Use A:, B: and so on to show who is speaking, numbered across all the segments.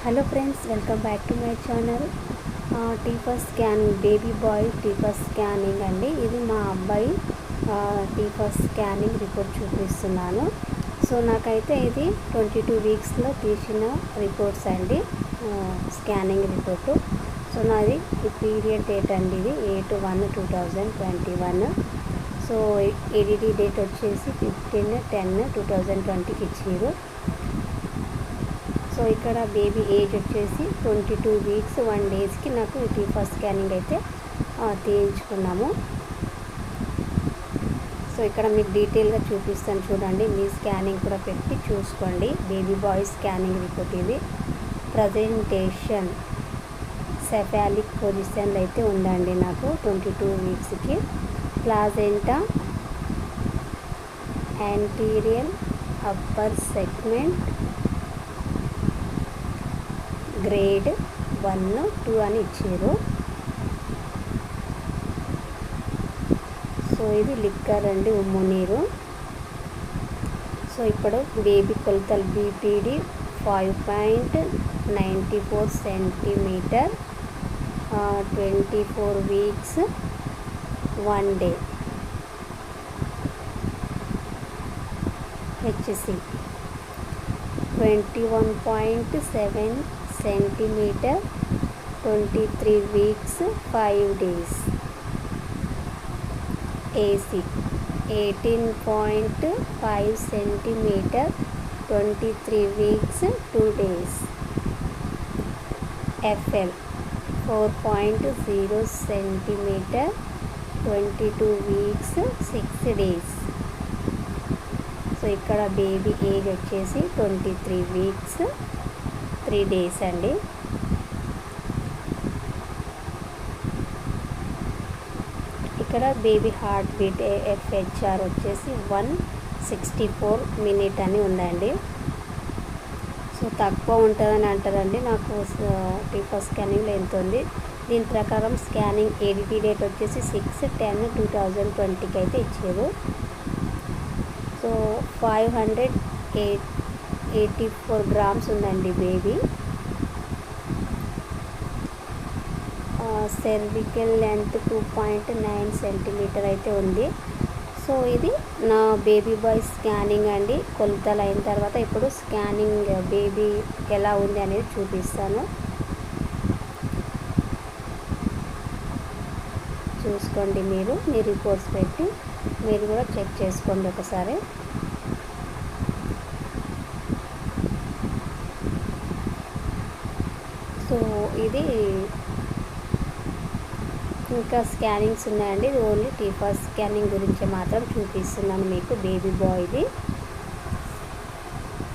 A: Hello friends, welcome back to my channel. TIFFA scanning, baby boy TIFFA scanning అండి. ఇది మా అబ్బాయి TIFFA scanning report చూపిస్తున్నాను. So నాకైతే ఇది 22 వీక్స్లో తీసిన రిపోర్ట్స్ అండి, స్కానింగ్ రిపోర్టు. సో నాది పీరియడ్ డేట్ అండి, ఇది 8/1/2021. సో ఏడిడి డేట్ వచ్చేసి 15/10/2020కి ఇచ్చారు. సో ఇక్కడ బేబీ ఏజ్ వచ్చేసి 22 వీక్స్ 1 డేస్కి నాకు టీఫస్ స్కానింగ్ అయితే తీయించుకున్నాము. సో ఇక్కడ మీకు డీటెయిల్గా చూపిస్తాను, చూడండి. మీ స్కానింగ్ కూడా పెట్టి చూసుకోండి. బేబీ బాయ్ స్కానింగ్ రిపోర్ట్ ఇది. ప్రజెంటేషన్ సెఫాలిక్ పొజిషన్లో అయితే ఉందండి నాకు 22 వీక్స్కి. Placenta anterior upper segment grade 1, 2 అని ఇచ్చారు. సో ఇది లిక్కర్ అండి, ఉమ్ము నీరు. సో ఇప్పుడు బేబీ కొలతలు BPD 5.94 centimetre, 24 weeks 1 day. HC 21.7 centimetre, 23 weeks 5 days. AC 18.5 centimetre, 23 weeks 2 days. FL 4.0 centimetre, 22 weeks 6 days. So ఇక్కడ బేబీ ఏజ్ వచ్చేసి 23 వీక్స్ 3 డేస్ అండి. ఇక్కడ బేబీ హార్ట్ బీట్ ఎఫ్హెచ్ఆర్ వచ్చేసి 164 మినిట్ అని ఉందండి. సో తక్కువ ఉంటుందని అంటారండి. నాకు టీఫస్ స్కానింగ్లో ఎంత ఉంది, దీని ప్రకారం స్కానింగ్ ఏడిటీ డేట్ వచ్చేసి 6/10/2020కి అయితే ఇచ్చారు. సో 584 గ్రామ్స్ ఉందండి బేబీ. సెర్వికల్ లెంత్ 2.9 సెంటీమీటర్ అయితే ఉంది. సో ఇది నా బేబీ బాయ్ స్కానింగ్ అండి. కొలతలు అయిన తర్వాత ఇప్పుడు స్కానింగ్ బేబీ ఎలా ఉంది అనేది చూపిస్తాను. చూసుకోండి, మీరు మీ రిపోర్ట్స్ పెట్టి మీరు కూడా చెక్ చేసుకోండి ఒకసారి. సో ఇది ఇంకా స్కానింగ్స్ ఉన్నాయండి. ఇది ఓన్లీ టీఫస్ స్కానింగ్ గురించి మాత్రం చూపిస్తున్నాను మీకు, బేబీ బాయ్ది.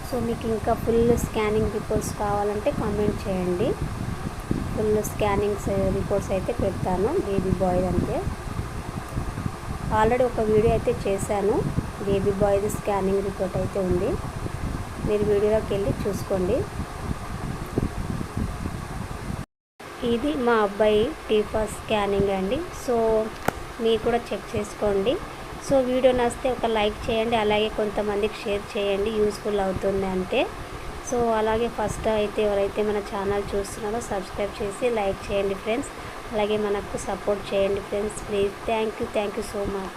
A: సో మీకు ఇంకా ఫుల్ స్కానింగ్ రిపోర్ట్స్ కావాలంటే కామెంట్ చేయండి. ఫుల్ స్కానింగ్స్ రిపోర్ట్స్ అయితే పెడతాను బేబీ బాయ్ అంటే. ఆల్రెడీ ఒక వీడియో అయితే చేశాను, బేబీ బాయ్ది స్కానింగ్ రిపోర్ట్ అయితే ఉంది. మీరు వీడియోలోకి వెళ్ళి చూసుకోండి. ఇది మా అబ్బాయి టీఫస్ స్కానింగ్ అండి. సో మీరు కూడా చెక్ చేసుకోండి. సో వీడియో నచ్చితే ఒక లైక్ చేయండి, అలాగే కొంతమందికి షేర్ చేయండి, యూస్ఫుల్ అవుతుంది అంటే. సో అలాగే ఫస్ట్ అయితే ఎవరైతే మన ఛానల్ చూస్తున్నారో సబ్స్క్రైబ్ చేసి లైక్ చేయండి ఫ్రెండ్స్. అలాగే మనకు సపోర్ట్ చేయండి friends, please. Thank you so much.